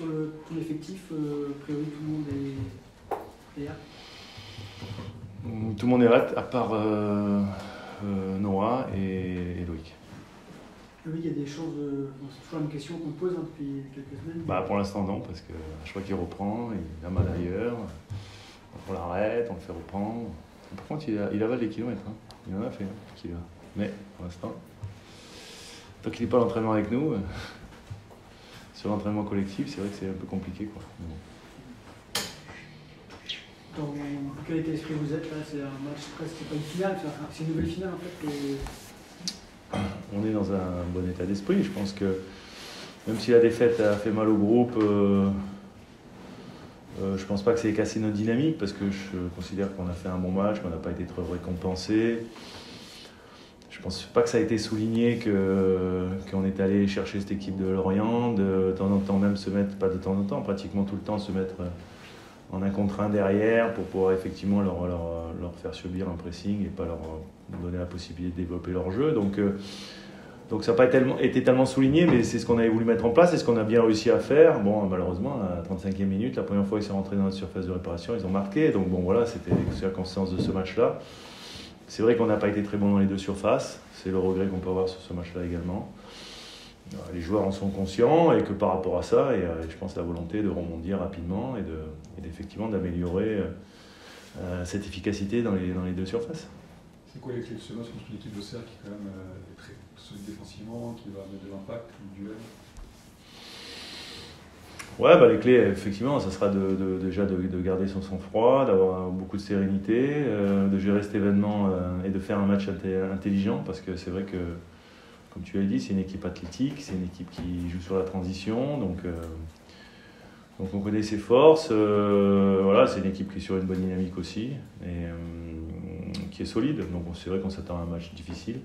sur ton effectif, a priori tout le monde est là. Tout le monde est là, à part Noah et Loïc. Oui, il y a des choses. C'est toujours la même question qu'on pose depuis quelques semaines. Pour l'instant, non, parce que je crois qu'il reprend, il a mal ailleurs. On l'arrête, on le fait reprendre. Par contre, il avale des kilomètres. Hein. Il en a fait, mais pour l'instant, tant qu'il n'est pas à l'entraînement avec nous, sur l'entraînement collectif, c'est vrai que c'est un peu compliqué, quoi. Dans quel état d'esprit vous êtes là? C'est un match presque, c'est pas une finale, c'est une nouvelle finale en fait. On est dans un bon état d'esprit. Je pense que même si la défaite a fait mal au groupe, je pense pas que ça ait cassé notre dynamique parce que je considère qu'on a fait un bon match, qu'on n'a pas été trop récompensé. Je pense pas que ça a été souligné qu'on est allé chercher cette équipe de Lorient, de temps en temps même se mettre, pas de temps en temps, pratiquement tout le temps se mettre en un contre un derrière pour pouvoir effectivement leur faire subir un pressing et pas leur donner la possibilité de développer leur jeu. Donc ça n'a pas été tellement souligné, mais c'est ce qu'on avait voulu mettre en place et ce qu'on a bien réussi à faire. Bon, malheureusement, à la 35e minute, la première fois qu'ils sont rentrés dans la surface de réparation, ils ont marqué. Donc bon, voilà, c'était les circonstances de ce match-là. C'est vrai qu'on n'a pas été très bon dans les deux surfaces. C'est le regret qu'on peut avoir sur ce match-là également. Les joueurs en sont conscients et que par rapport à ça, et je pense la volonté de rebondir rapidement et d'effectivement d'améliorer cette efficacité dans les deux surfaces. C'est quoi les clés de ce match contre une équipe de Serre qui quand même est très solide défensivement, qui va mettre de l'impact, du duel? Ouais, les clés, effectivement, ça sera déjà de garder son sang-froid, d'avoir beaucoup de sérénité, de gérer cet événement et de faire un match intelligent parce que c'est vrai que comme tu l'as dit, c'est une équipe athlétique, c'est une équipe qui joue sur la transition, donc on connaît ses forces. Voilà, c'est une équipe qui est sur une bonne dynamique aussi et qui est solide. Donc c'est vrai qu'on s'attend à un match difficile,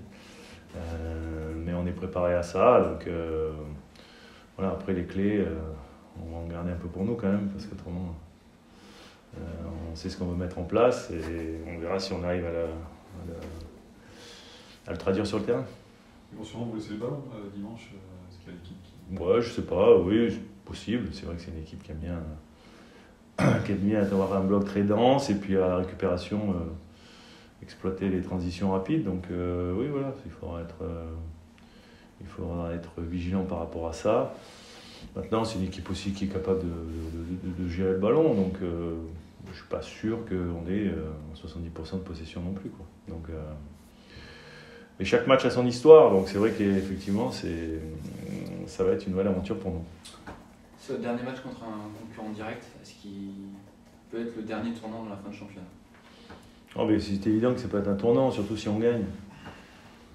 mais on est préparé à ça. Donc voilà, après les clés, on va en garder un peu pour nous quand même, parce qu'autrement, on sait ce qu'on veut mettre en place et on verra si on arrive à le traduire sur le terrain. Ils vont sûrement vous laisser le ballon dimanche. Est-ce qu'il y a l'équipe qui... Ouais, je sais pas, oui, c'est possible. C'est vrai que c'est une équipe qui aime bien avoir un bloc très dense et puis à la récupération, exploiter les transitions rapides. Donc oui, voilà, il faudra être vigilant par rapport à ça. Maintenant, c'est une équipe aussi qui est capable de gérer le ballon. Donc je ne suis pas sûr qu'on ait 70% de possession non plus, quoi. Donc, mais chaque match a son histoire, donc c'est vrai qu'effectivement, ça va être une nouvelle aventure pour nous. Ce dernier match contre un concurrent direct, est-ce qu'il peut être le dernier tournant de la fin de championnat? Oh, mais c'est évident que ça peut être un tournant, surtout si on gagne.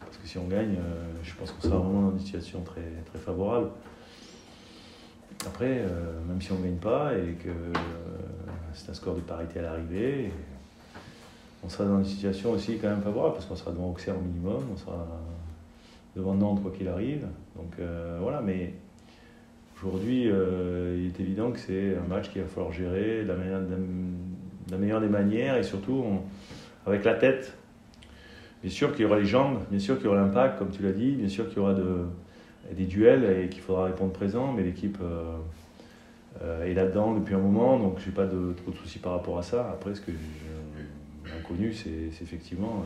Parce que si on gagne, je pense qu'on sera vraiment dans une situation très, très favorable. Après, même si on ne gagne pas et que c'est un score de parité à l'arrivée, on sera dans une situation aussi quand même favorable parce qu'on sera devant Auxerre au minimum, on sera devant Nantes quoi qu'il arrive. Donc voilà, mais aujourd'hui, il est évident que c'est un match qu'il va falloir gérer de la meilleure des manières et surtout avec la tête. Bien sûr qu'il y aura les jambes, bien sûr qu'il y aura l'impact, comme tu l'as dit, bien sûr qu'il y aura des duels et qu'il faudra répondre présent, mais l'équipe est là-dedans depuis un moment, donc je n'ai pas trop de soucis par rapport à ça. Après, ce que l'inconnu, c'est effectivement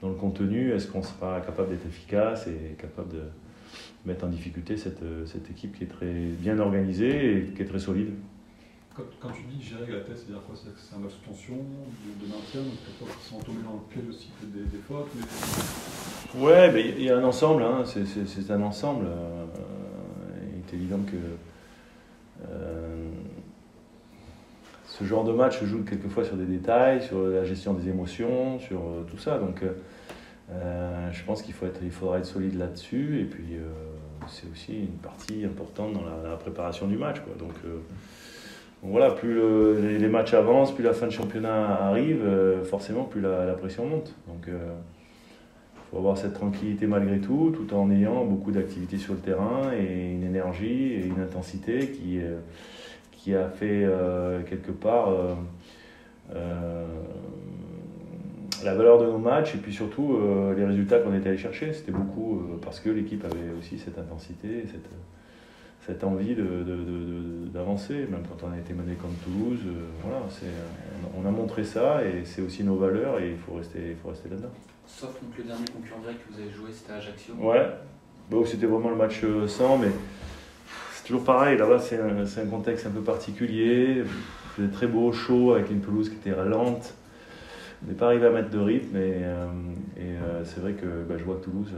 dans le contenu, est-ce qu'on sera capable d'être efficace et capable de mettre en difficulté cette équipe qui est très bien organisée et qui est très solide. Quand tu dis gérer avec la tête, c'est-à-dire quoi? C'est un match de tension, de maintien, donc peut-être pas forcément tomber dans le pied de cycle des fautes, mais... Ouais, mais il y a un ensemble, hein. C'est un ensemble. Il est évident que ce genre de match se joue quelquefois sur des détails, sur la gestion des émotions, sur tout ça. Donc je pense qu'il faudra être solide là-dessus. Et puis c'est aussi une partie importante dans la préparation du match, quoi. Donc voilà, plus les matchs avancent, plus la fin de championnat arrive, forcément plus la pression monte. Donc il faut avoir cette tranquillité malgré tout, tout en ayant beaucoup d'activités sur le terrain et une énergie et une intensité qui a fait quelque part la valeur de nos matchs et puis surtout les résultats qu'on était allé chercher. C'était beaucoup parce que l'équipe avait aussi cette intensité, cette envie d'avancer, même quand on a été mené contre Toulouse. Voilà, on a montré ça et c'est aussi nos valeurs et il faut rester là-dedans. Sauf donc le dernier concurrent direct que vous avez joué, c'était Ajaccio. Ouais, bon, c'était vraiment le match sans, mais c'est toujours pareil, là-bas c'est un contexte un peu particulier. Il faisait très beau, chaud, avec une pelouse qui était lente. On n'est pas arrivé à mettre de rythme et c'est vrai que je vois que Toulouse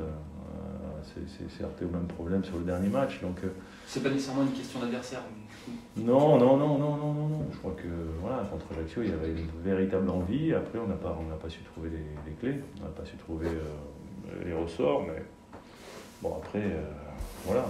s'est heurté au même problème sur le dernier match. Donc, c'est pas nécessairement une question d'adversaire. Non. Je crois que voilà, contre Ajaccio, il y avait une véritable envie. Après, on n'a pas su trouver les clés, on n'a pas su trouver les ressorts. Mais bon, après, voilà.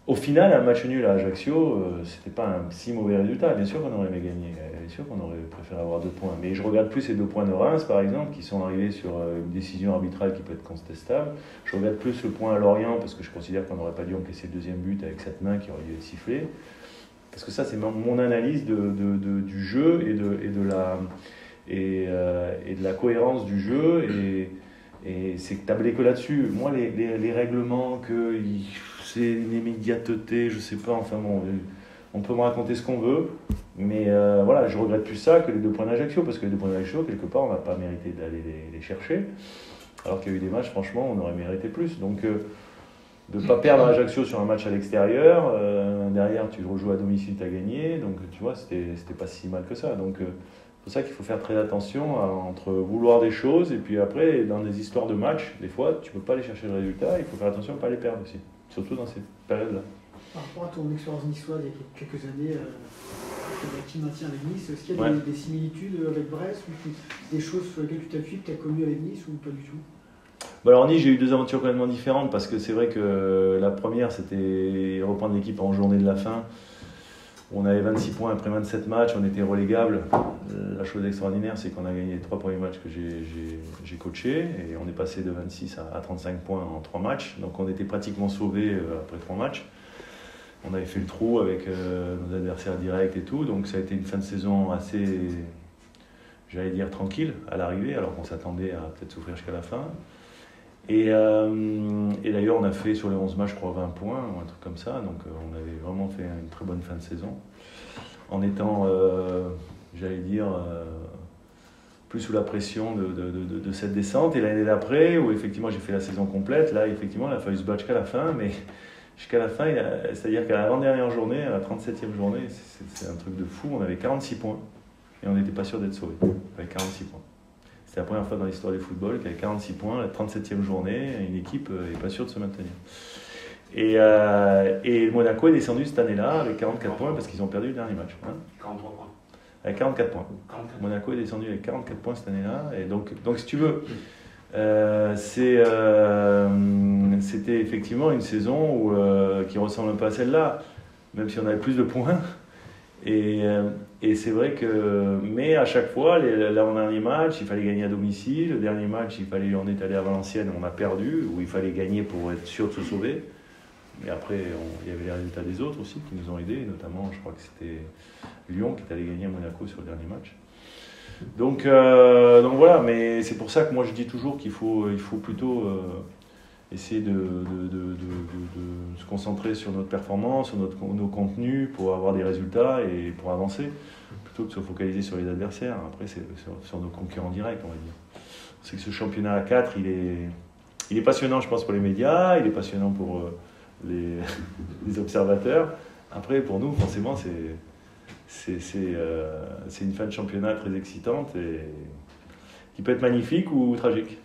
Au final, un match nul à Ajaccio, c'était pas un si mauvais résultat. Bien sûr qu'on aurait aimé gagner, bien sûr qu'on aurait préféré avoir 2 points. Mais je regarde plus ces 2 points de Reims, par exemple, qui sont arrivés sur une décision arbitrale qui peut être contestable. Je regarde plus le point à Lorient, parce que je considère qu'on n'aurait pas dû encaisser le 2e but avec cette main qui aurait dû être sifflée. Parce que ça, c'est mon analyse du jeu et de la cohérence du jeu. Et c'est tablé que là-dessus. Moi, les règlements, c'est une immédiateté, je sais pas, enfin bon, on peut me raconter ce qu'on veut, mais voilà, je regrette plus ça que les 2 points d'Ajaccio, parce que les 2 points d'Ajaccio, quelque part, on n'a pas mérité d'aller les chercher, alors qu'il y a eu des matchs, franchement, on aurait mérité plus. Donc, de ne pas perdre Ajaccio sur un match à l'extérieur, derrière, tu rejoues à domicile, tu as gagné, donc tu vois, c'était pas si mal que ça. Donc, c'est pour ça qu'il faut faire très attention entre vouloir des choses et puis après, dans des histoires de matchs, des fois, tu ne peux pas aller chercher le résultat, il faut faire attention à ne pas les perdre aussi, surtout dans ces périodes-là. Par rapport à ton expérience niçoise il y a quelques années, qui maintient avec Nice, est-ce qu'il y a des similitudes avec Brest ou des choses sur lesquelles tu t'appuies que tu as connues avec Nice ou pas du tout? Alors Nice, j'ai eu 2 aventures complètement différentes parce que c'est vrai que la première, c'était reprendre l'équipe en journée de la fin. On avait 26 points après 27 matchs, on était relégable. La chose extraordinaire, c'est qu'on a gagné les 3 premiers matchs que j'ai coachés et on est passé de 26 à 35 points en 3 matchs. Donc on était pratiquement sauvés après 3 matchs. On avait fait le trou avec nos adversaires directs et tout. Donc ça a été une fin de saison assez, j'allais dire, tranquille à l'arrivée, alors qu'on s'attendait à peut-être souffrir jusqu'à la fin. Et d'ailleurs, on a fait sur les 11 matchs, je crois, 20 points ou un truc comme ça. Donc, on avait vraiment fait une très bonne fin de saison. En étant, j'allais dire, plus sous la pression de cette descente. Et l'année d'après, où effectivement, j'ai fait la saison complète, là, effectivement, il a fallu se battre jusqu'à la fin. Mais jusqu'à la fin, c'est-à-dire qu'à l'avant-dernière journée, à la 37e journée, c'est un truc de fou. On avait 46 points et on n'était pas sûr d'être sauvé. Avec 46 points. C'est la première fois dans l'histoire du football qu'avec 46 points, la 37e journée, une équipe n'est pas sûre de se maintenir. Et Monaco est descendu cette année-là avec 44 points parce qu'ils ont perdu le dernier match. 43 points. Avec 44 points. 44. Monaco est descendu avec 44 points cette année-là. Et donc si tu veux, c'était effectivement une saison qui ressemble un peu à celle-là, même si on avait plus de points. Et c'est vrai que, mais à chaque fois, l'avant-dernier match, il fallait gagner à domicile. Le dernier match, on est allé à Valenciennes, on a perdu, où il fallait gagner pour être sûr de se sauver. Mais après, il y avait les résultats des autres aussi qui nous ont aidés, notamment, je crois que c'était Lyon qui est allé gagner à Monaco sur le dernier match. Donc voilà, mais c'est pour ça que moi je dis toujours qu'il faut plutôt essayer de se concentrer sur notre performance, sur nos contenus pour avoir des résultats et pour avancer, plutôt que de se focaliser sur les adversaires. Après, c'est sur nos concurrents directs, on va dire. C'est que ce championnat à 4, il est passionnant, je pense, pour les médias, il est passionnant pour les observateurs. Après, pour nous, forcément, c'est une fin de championnat très excitante et qui peut être magnifique ou tragique.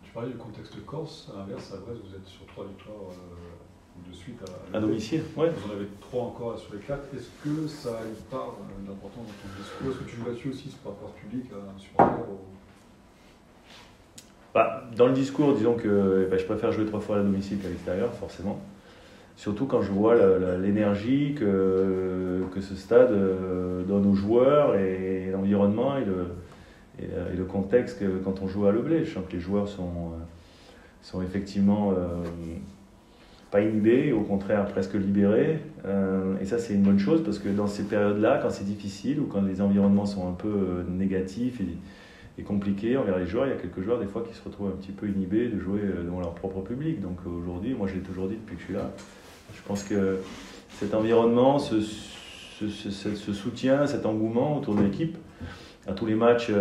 Tu parlais du contexte corse, à l'inverse, à Brest, vous êtes sur 3 victoires de suite à domicile. Ouais. Vous en avez 3 encore sur les 4. Est-ce que ça a une part d'importance dans ton discours? Est-ce que tu joues là-dessus aussi par rapport public, à un supporter Dans le discours, disons que je préfère jouer 3 fois à domicile qu'à l'extérieur, forcément. Surtout quand je vois l'énergie que ce stade donne aux joueurs et l'environnement et le contexte quand on joue à Leblé. Je sens que les joueurs sont effectivement pas inhibés, au contraire presque libérés. Et ça, c'est une bonne chose parce que dans ces périodes-là, quand c'est difficile ou quand les environnements sont un peu négatifs et compliqués envers les joueurs, il y a quelques joueurs des fois qui se retrouvent un petit peu inhibés de jouer devant leur propre public. Donc aujourd'hui, moi je l'ai toujours dit depuis que je suis là, Je pense que cet environnement, ce soutien, cet engouement autour de l'équipe, à tous les matchs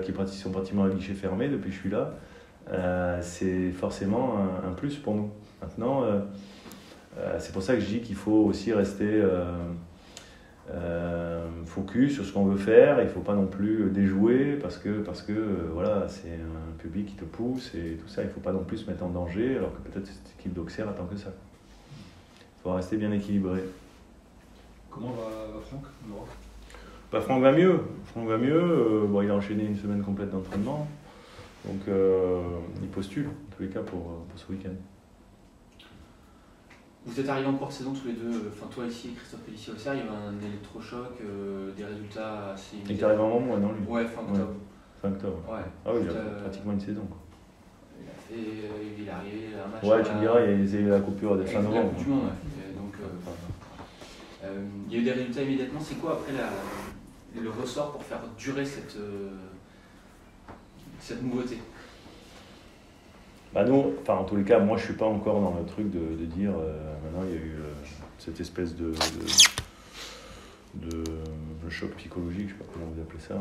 qui sont pratiquement à guichet fermé depuis que je suis là, c'est forcément un plus pour nous. Maintenant, c'est pour ça que je dis qu'il faut aussi rester focus sur ce qu'on veut faire. Il ne faut pas non plus déjouer parce que voilà, c'est un public qui te pousse et tout ça. Il ne faut pas non plus se mettre en danger alors que peut-être cette équipe d'Auxerre attend que ça. Il faut rester bien équilibré. Comment va Franck en Europe ? Franck va mieux. Bon, il a enchaîné une semaine complète d'entraînement. Donc il postule, en tous les cas, pour ce week-end. Vous êtes arrivés en cours de saison tous les deux, enfin toi ici et Christophe Pellissier Auxerre, il y avait un électrochoc, des résultats assez immédiats. Il est arrivé avant moi, non lui ? Ouais, fin octobre. Fin octobre. Ouais. Ah oui, il a pratiquement une saison. Quoi. Il est arrivé à un match. Ouais, tu me diras, il y a eu la coupure de fin novembre. La Coupe du Monde, ouais. Donc, il y a eu des résultats immédiatement. C'est quoi après le ressort pour faire durer cette nouveauté ? Nous, en tous les cas, moi je suis pas encore dans le truc de dire maintenant il y a eu cette espèce de choc psychologique, je sais pas comment vous appelez ça.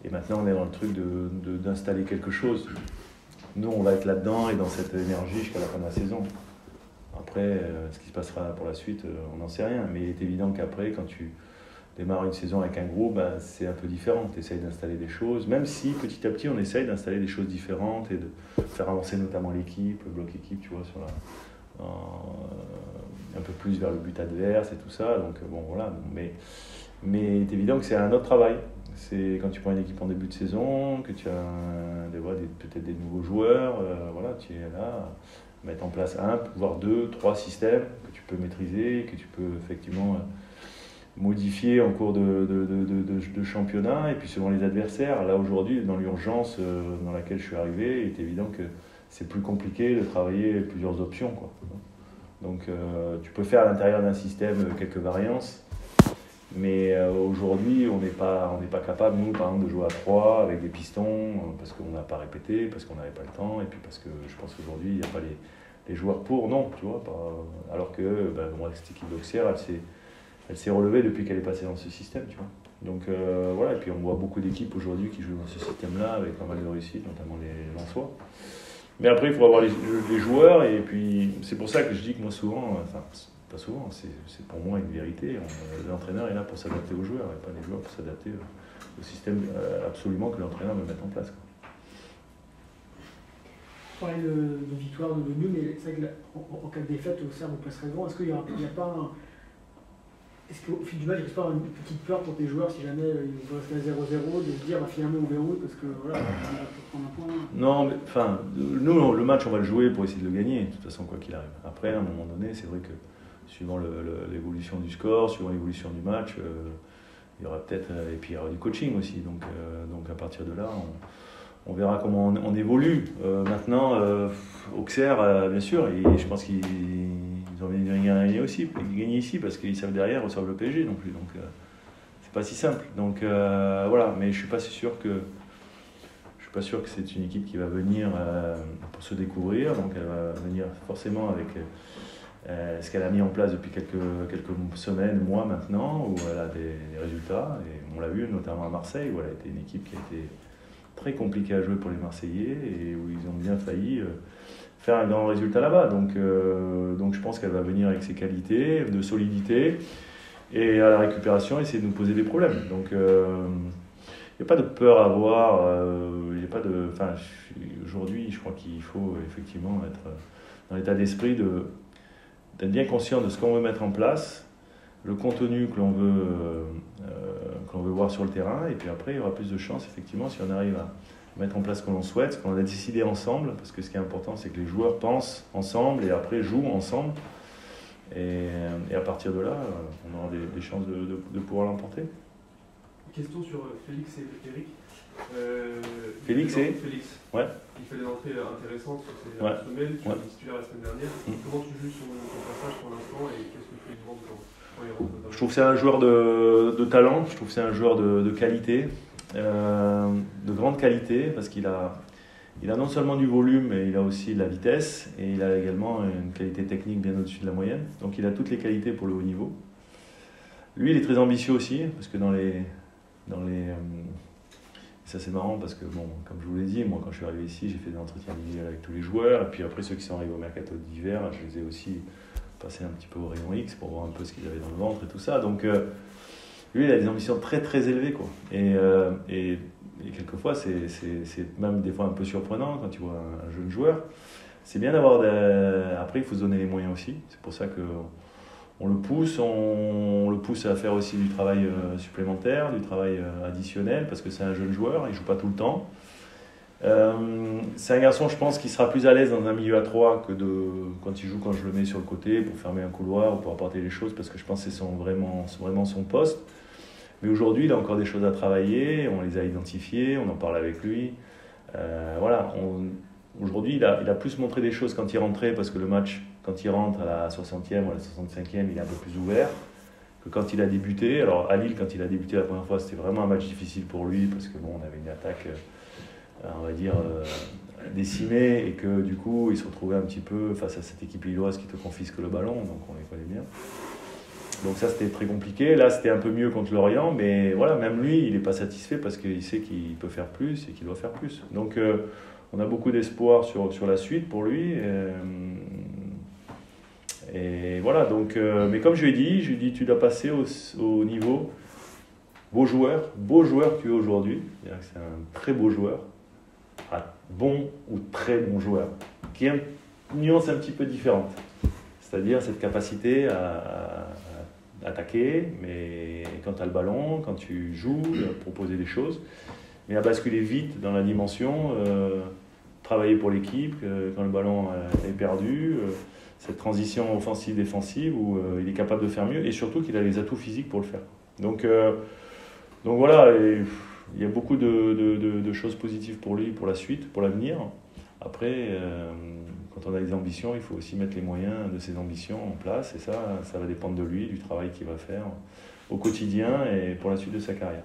Et maintenant on est dans le truc d'installer quelque chose. Nous on va être là-dedans et dans cette énergie jusqu'à la fin de la saison. Après, ce qui se passera pour la suite, on n'en sait rien. Mais il est évident qu'après, quand tu démarres une saison avec un groupe, c'est un peu différent. Tu essayes d'installer des choses, même si petit à petit on essaye d'installer des choses différentes et de faire avancer notamment l'équipe, le bloc équipe, tu vois, un peu plus vers le but adverse et tout ça. Donc bon, voilà. Mais il est évident que c'est un autre travail. C'est quand tu prends une équipe en début de saison, que tu as peut-être des nouveaux joueurs, voilà, tu es là, mettre en place voire 2, 3 systèmes que tu peux maîtriser, que tu peux effectivement modifier en cours de championnat, et puis selon les adversaires. Là aujourd'hui, dans l'urgence dans laquelle je suis arrivé, il est évident que c'est plus compliqué de travailler plusieurs options, quoi. Donc tu peux faire à l'intérieur d'un système quelques variances, mais aujourd'hui on n'est pas capable, nous par exemple, de jouer à 3 avec des pistons, parce qu'on n'a pas répété, parce qu'on n'avait pas le temps, et puis parce que je pense qu'aujourd'hui il n'y a pas les joueurs pour, non, tu vois, alors que cette équipe d'Auxerre, elle s'est relevée depuis qu'elle est passée dans ce système, tu vois. Donc voilà, et puis on voit beaucoup d'équipes aujourd'hui qui jouent dans ce système-là avec pas mal de réussite, notamment les Lensois. Mais après, il faut avoir les joueurs, et puis c'est pour ça que je dis que moi souvent, pas souvent, c'est pour moi une vérité, l'entraîneur est là pour s'adapter aux joueurs, et pas les joueurs pour s'adapter au système absolument que l'entraîneur veut mettre en place, quoi. On parlait de victoire de Nîmes, mais c'est vrai qu'en cas de défaite, Auxerre vous passerez devant. Est-ce qu'il n'y a pas est-ce qu'au fil du match, il n'y a pas une petite peur pour tes joueurs si jamais ils vont rester à 0-0, de se dire finalement on verrouille parce que voilà, on va prendre un point? Non, mais nous, le match, on va le jouer pour essayer de le gagner, de toute façon, quoi qu'il arrive. Après, à un moment donné, c'est vrai que suivant l'évolution du score, suivant l'évolution du match, il y aura peut-être, et puis il y aura du coaching aussi. Donc à partir de là, on verra comment on évolue. Maintenant, Auxerre, bien sûr, et je pense qu'ils ont envie de gagner aussi, gagner ici, parce qu'ils savent derrière reçoivent le PSG non plus. Donc c'est pas si simple. Donc voilà, mais je suis pas sûr que c'est une équipe qui va venir pour se découvrir. Donc elle va venir forcément avec ce qu'elle a mis en place depuis quelques semaines, mois maintenant, où elle a des résultats. Et on l'a vu notamment à Marseille, où elle a été une équipe qui a été très compliquée à jouer pour les Marseillais et où ils ont bien failli faire un grand résultat là-bas. Donc je pense qu'elle va venir avec ses qualités de solidité et à la récupération essayer de nous poser des problèmes. Donc il n'y a pas de peur à avoir. Aujourd'hui, je crois qu'il faut effectivement être dans l'état d'esprit d'être bien conscient de ce qu'on veut mettre en place, le contenu que l'on veut voir sur le terrain, et puis après il y aura plus de chances effectivement si on arrive à mettre en place ce que l'on souhaite, ce qu'on a décidé ensemble, parce que ce qui est important c'est que les joueurs pensent ensemble et après jouent ensemble, et à partir de là on aura des chances de pouvoir l'emporter. Question sur Félix et Eric. Félix. Ouais. Il fait des entrées intéressantes sur ces semaines, tu as titulaire la semaine dernière. Comment tu juges son passage pour l'instant et qu'est-ce que tu lui demandes quand il rentre? Je trouve que c'est un joueur de talent, je trouve que c'est un joueur de qualité, de grande qualité, parce qu'il a il a non seulement du volume, mais il a aussi de la vitesse et il a également une qualité technique bien au-dessus de la moyenne. Donc il a toutes les qualités pour le haut niveau. Lui, il est très ambitieux aussi, parce que ça c'est marrant parce que, bon, comme je vous l'ai dit, moi quand je suis arrivé ici, j'ai fait des entretiens individuels avec tous les joueurs, et puis après ceux qui sont arrivés au mercato d'hiver, je les ai aussi passés un petit peu au rayon X pour voir un peu ce qu'ils avaient dans le ventre et tout ça. Donc lui, il a des ambitions très très élevées, quoi. Et quelquefois, c'est même des fois un peu surprenant quand tu vois un jeune joueur. C'est bien d'avoir Après, il faut se donner les moyens aussi. C'est pour ça que on le pousse à faire aussi du travail supplémentaire, du travail additionnel, parce que c'est un jeune joueur, il ne joue pas tout le temps. C'est un garçon, je pense, qui sera plus à l'aise dans un milieu à 3 que quand il joue, quand je le mets sur le côté pour fermer un couloir ou pour apporter les choses, parce que je pense que c'est vraiment son poste. Mais aujourd'hui, il a encore des choses à travailler, on les a identifiées, on en parle avec lui. Voilà, aujourd'hui, il a plus montré des choses quand il rentrait, parce que le match, quand il rentre à la 60e ou à la 65e, il est un peu plus ouvert que quand il a débuté. Alors à Lille, quand il a débuté la première fois, c'était vraiment un match difficile pour lui, parce que bon, on avait une attaque, on va dire, décimée, et que du coup, il se retrouvait un petit peu face à cette équipe lilloise qui te confisque le ballon, donc on les connaît bien. Donc ça, c'était très compliqué. Là, c'était un peu mieux contre Lorient, mais voilà, même lui, il n'est pas satisfait parce qu'il sait qu'il peut faire plus et qu'il doit faire plus. Donc on a beaucoup d'espoir sur la suite pour lui. Et voilà, donc, mais comme je lui ai dit, tu dois passer au niveau beau joueur que tu es aujourd'hui. C'est-à-dire que c'est un très beau joueur, bon ou très bon joueur, qui a une nuance un petit peu différente. C'est-à-dire cette capacité à attaquer, mais quand tu as le ballon, quand tu joues, à proposer des choses, mais à basculer vite dans la dimension, travailler pour l'équipe, quand le ballon est perdu, cette transition offensive-défensive où il est capable de faire mieux, et surtout qu'il a les atouts physiques pour le faire. Donc voilà, il y a beaucoup de choses positives pour lui, pour la suite, pour l'avenir. Après, quand on a des ambitions, il faut aussi mettre les moyens de ces ambitions en place, et ça va dépendre de lui, du travail qu'il va faire au quotidien et pour la suite de sa carrière.